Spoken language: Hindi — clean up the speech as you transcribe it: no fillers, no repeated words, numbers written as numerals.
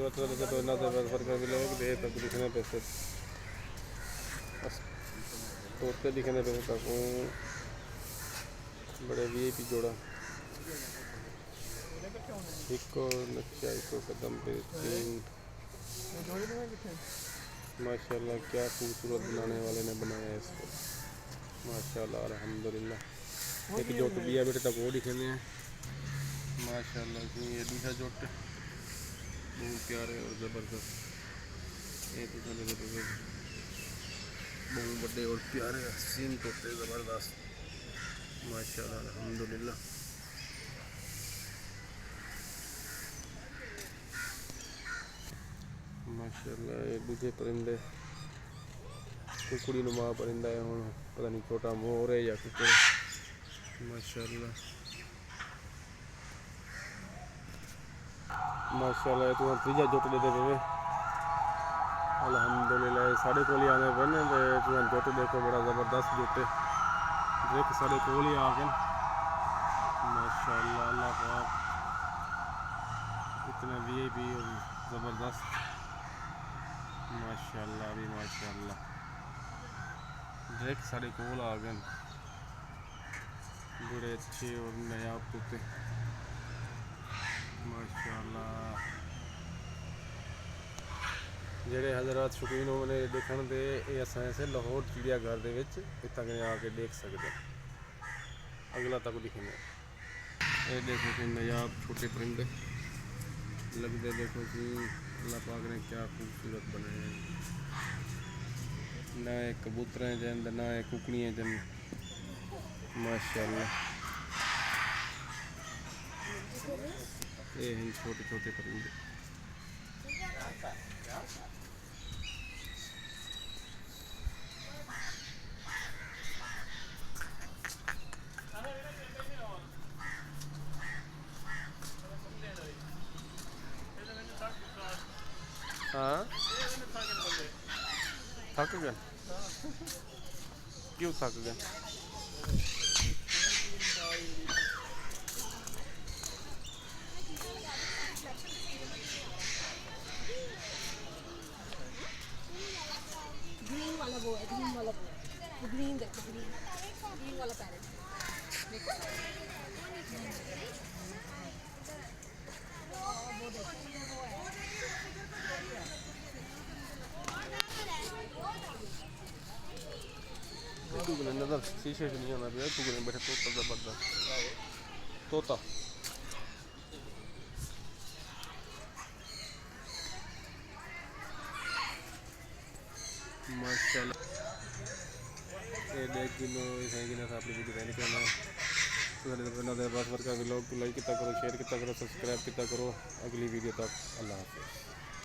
तो इन्ना फर्क लोग दे तक लिखने पैसे तोते लिखने पैसे तक बड़े VIP जोड़ा इको नक्शा इको कदम पे तीन माशाल्लाह क्या खूबसूरत बनाने वाले ने बनाया है इसको माशाल्लाह अल्हम्दुलिल्लाह। एक जोट दिया बेटे तक वो दिखने हैं माशाल्लाह की ये दूसरा जोट बहुत प्यारे और ज़बरदस्त ये बहुत बड़े और प्यारे हसीन तोते ज़बरदस्त माशाल्लाह अल्हम्दुलिल्लाह। माशाल्लाह ये दूसरे परिंदे कुकड़ी नुमा परिंदा है हूँ पता नहीं छोटा मोर है या कुछ माशाल्लाह माशाल्लाह। तो तीजा जोट दे पे अल्हम्दुलिल्लाह साढ़े कोल आने पे जोट देखो बड़ा ज़बरदस्त जोटे देख साढ़े कोल ही आ गए माशाल्लाह अल्लाह पाक इतने VIP और ज़बरदस्त माशाल्लाह भी माशाल्लाह डायरेक्ट साढ़े कोल आ गए बड़े अच्छे और नायाब तोते माशाल्लाह। जेड़े हज़रात शौकीन होने देखने दे असां इसे लाहौर चिड़ियाघर दे विच इत्थां कने आके देख सकते अगला तक दिखने ये देखो कि नायाब छोटे परिंदे लगते देखो कि अल्लाह पाक ने क्या खूबसूरत बनाए हैं ना एक कबूतर जन ना एक कुकड़ियाँ जन माशाल्लाह। ये हैं छोटे छोटे परिंदे हाँ थक गए क्यों थक गए ग्रीन वाला वो है ग्रीन वाला वो ग्रीन देखो ग्रीन वाला पैरेट देखो वो देखो तू नजर शीशे से नहीं आना भैया तू बैठे तोता ज़बरदस्त तोता माशाल्लाह। ये देख किलो इसे कि ना अपनी वीडियो देने करना बस वर्क का व्लॉग को लाइक किया करो शेयर किया करो सब्सक्राइब किया करो अगली वीडियो तक अल्लाह हाफ़िज़।